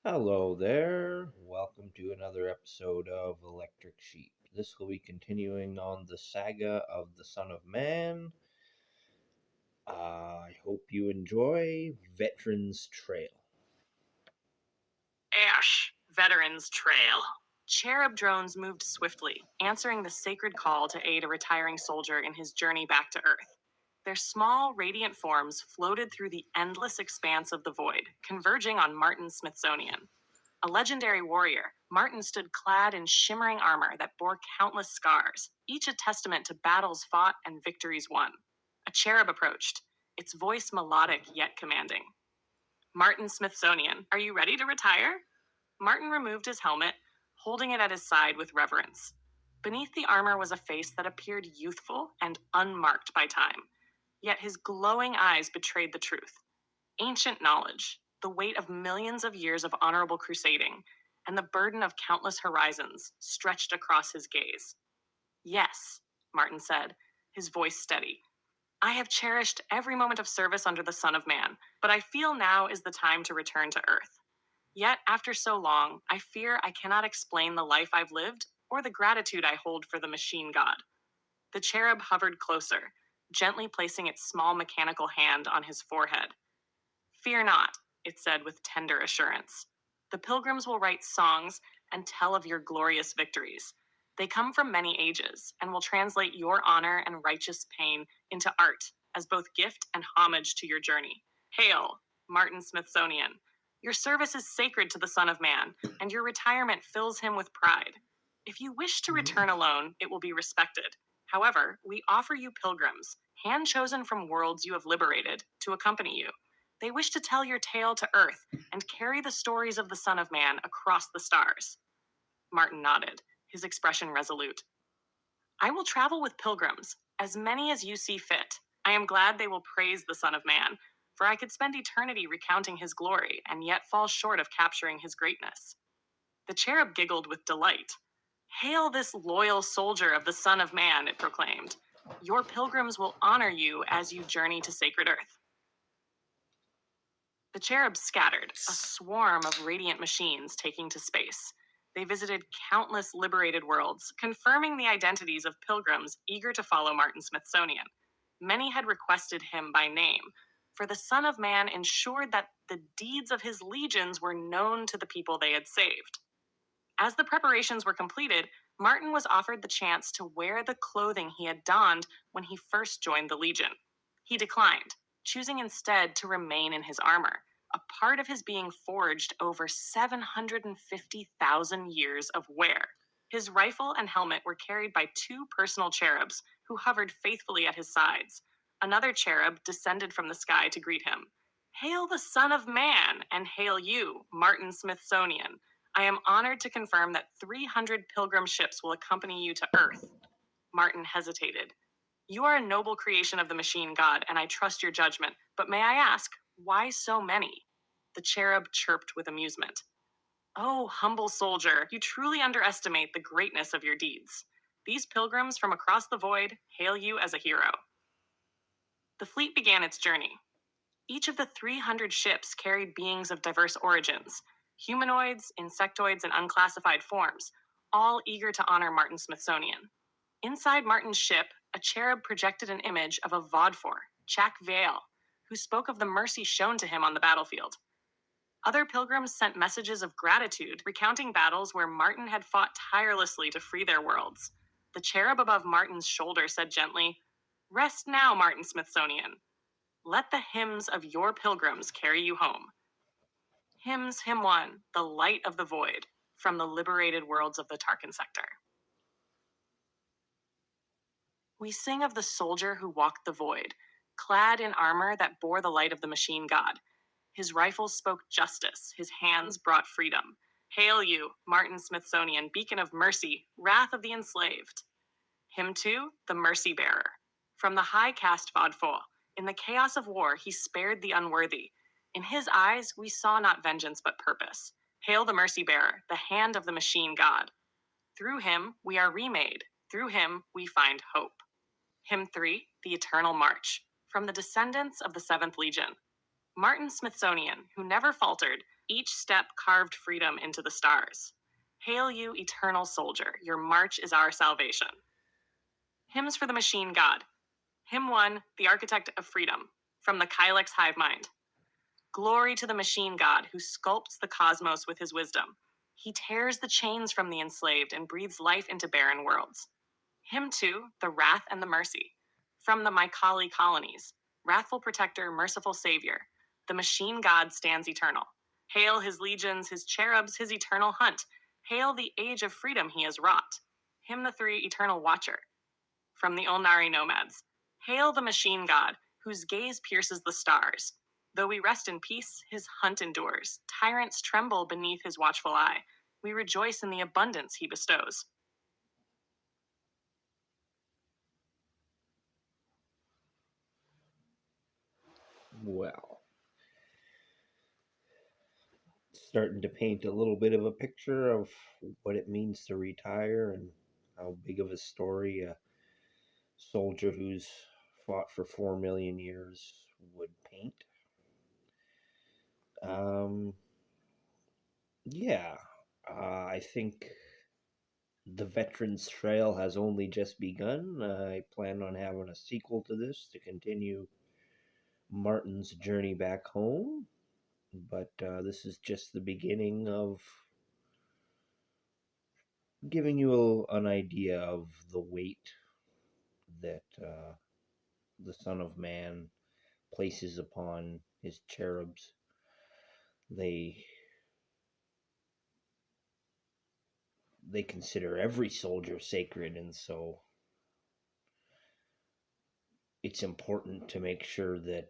Hello there. Welcome to another episode of Electric Sheep. This will be continuing on the saga of the Son of Man. I hope you enjoy Veterans Trail. Ash, Veterans Trail. Cherub drones moved swiftly, answering the sacred call to aid a retiring soldier in his journey back to Earth. Their small, radiant forms floated through the endless expanse of the void, converging on Martin Smithsonian. A legendary warrior, Martin stood clad in shimmering armor that bore countless scars, each a testament to battles fought and victories won. A cherub approached, its voice melodic yet commanding. Martin Smithsonian, are you ready to retire? Martin removed his helmet, holding it at his side with reverence. Beneath the armor was a face that appeared youthful and unmarked by time, yet his glowing eyes betrayed the truth. Ancient knowledge, the weight of millions of years of honorable crusading, and the burden of countless horizons stretched across his gaze. Yes, Martin said, his voice steady. I have cherished every moment of service under the Son of Man, but I feel now is the time to return to Earth. Yet, after so long, I fear I cannot explain the life I've lived or the gratitude I hold for the machine god. The cherub hovered closer, gently placing its small mechanical hand on his forehead. Fear not, it said with tender assurance. The pilgrims will write songs and tell of your glorious victories. They come from many ages and will translate your honor and righteous pain into art as both gift and homage to your journey. Hail, Martin Smithsonian. Your service is sacred to the Son of Man, and your retirement fills him with pride. If you wish to return alone, it will be respected. However, we offer you pilgrims, hand chosen from worlds you have liberated, to accompany you. They wish to tell your tale to Earth and carry the stories of the Son of Man across the stars. Martin nodded, his expression resolute. I will travel with pilgrims, as many as you see fit. I am glad they will praise the Son of Man, for I could spend eternity recounting his glory and yet fall short of capturing his greatness. The cherub giggled with delight. Hail this loyal soldier of the Son of Man, it proclaimed. Your pilgrims will honor you as you journey to sacred Earth. The cherubs scattered, a swarm of radiant machines taking to space. They visited countless liberated worlds, confirming the identities of pilgrims eager to follow Martin Smithsonian. Many had requested him by name, for the Son of Man ensured that the deeds of his legions were known to the people they had saved. As the preparations were completed, Martin was offered the chance to wear the clothing he had donned when he first joined the Legion. He declined, choosing instead to remain in his armor, a part of his being forged over 750,000 years of wear. His rifle and helmet were carried by two personal cherubs who hovered faithfully at his sides. Another cherub descended from the sky to greet him. Hail the Son of Man, and hail you, Martin Smithsonian. I am honored to confirm that 300 pilgrim ships will accompany you to Earth. Martin hesitated. You are a noble creation of the machine god, and I trust your judgment. But may I ask, why so many? The cherub chirped with amusement. Oh, humble soldier, you truly underestimate the greatness of your deeds. These pilgrims from across the void hail you as a hero. The fleet began its journey. Each of the 300 ships carried beings of diverse origins, humanoids, insectoids, and unclassified forms, all eager to honor Martin Smithsonian. Inside Martin's ship, a cherub projected an image of a Vodfor, Jack Vale, who spoke of the mercy shown to him on the battlefield. Other pilgrims sent messages of gratitude, recounting battles where Martin had fought tirelessly to free their worlds. The cherub above Martin's shoulder said gently, Rest now, Martin Smithsonian. Let the hymns of your pilgrims carry you home. Hymns, Hymn 1, The Light of the Void, from the liberated worlds of the Tarkin sector. We sing of the soldier who walked the void, clad in armor that bore the light of the machine god. His rifles spoke justice, his hands brought freedom. Hail you, Martin Smithsonian, beacon of mercy, wrath of the enslaved. Hymn 2, The Mercy Bearer. From the high caste Vodfor, in the chaos of war, he spared the unworthy. In his eyes, we saw not vengeance but purpose. Hail the mercy bearer, the hand of the machine god. Through him, we are remade. Through him, we find hope. Hymn 3, The Eternal March. From the descendants of the 7th Legion. Martin Smithsonian, who never faltered, Each step carved freedom into the stars. Hail you, eternal soldier, your march is our salvation. Hymns for the Machine God. Hymn 1, The Architect of Freedom, from the Kylix Hive Mind. Glory to the Machine God who sculpts the cosmos with his wisdom. He tears the chains from the enslaved and breathes life into barren worlds. Hymn 2, The Wrath and the Mercy, from the Mycali colonies. Wrathful protector, merciful savior. The Machine God stands eternal. Hail his legions, his cherubs, his eternal hunt. Hail the age of freedom he has wrought. Hymn the 3, Eternal Watcher, from the Olnari nomads. Hail the Machine God, whose gaze pierces the stars. Though we rest in peace, his hunt endures. Tyrants tremble beneath his watchful eye. We rejoice in the abundance he bestows. Well, starting to paint a little bit of a picture of what it means to retire and how big of a story a soldier who's fought for 4 million years would paint. Um, yeah, I think the Veterans Trail has only just begun. I plan on having a sequel to this to continue Martin's journey back home, but this is just the beginning of giving you an idea of the weight that the Son of Man places upon his cherubs. They they consider every soldier sacred, and so it's important to make sure that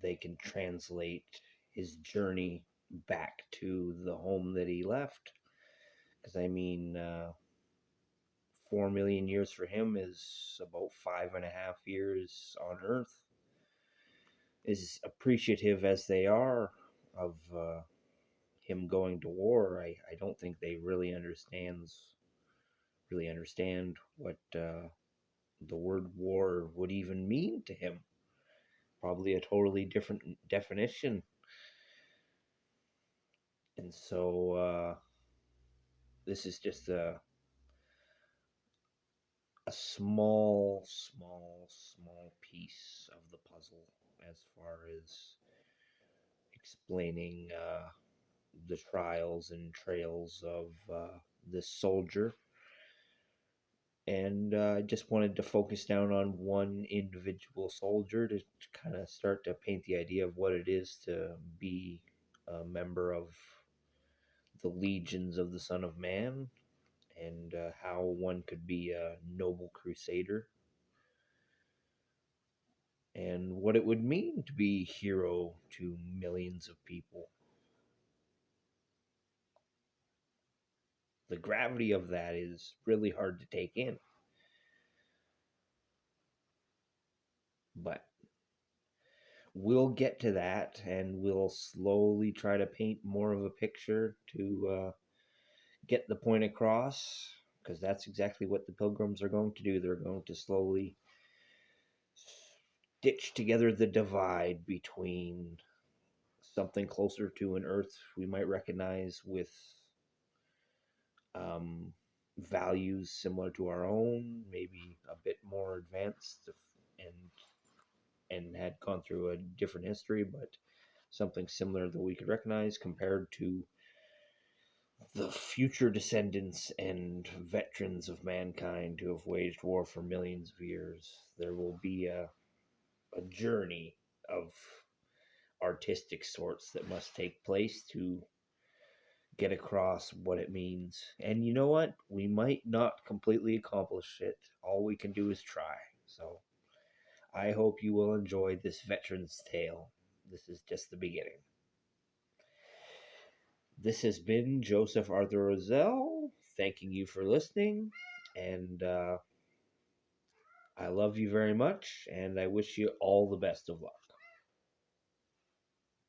they can translate his journey back to the home that he left. Because, I mean, 4 million years for him is about 5.5 years on Earth. As appreciative as they are of him going to war, I don't think they really understand what the word war would even mean to him. Probably a totally different definition. And so this is just a small piece of the puzzle as far as explaining the trials and trails of this soldier. And I just wanted to focus down on one individual soldier to kind of start to paint the idea of what it is to be a member of the legions of the Son of Man, and how one could be a noble crusader, and what it would mean to be hero to millions of people. The gravity of that is really hard to take in, but we'll get to that, and we'll slowly try to paint more of a picture to get the point across, because that's exactly what the pilgrims are going to do. They're going to slowly stitch together the divide between something closer to an Earth we might recognize with um, values similar to our own, maybe a bit more advanced, and had gone through a different history, but something similar that we could recognize, compared to the future descendants and veterans of mankind who have waged war for millions of years. There will be a journey of artistic sorts that must take place to get across what it means. And you know what? We might not completely accomplish it. All we can do is try. So I hope you will enjoy this veteran's tale. This is just the beginning. This has been Joseph Arthur Roszell, thanking you for listening. And I love you very much, and I wish you all the best of luck.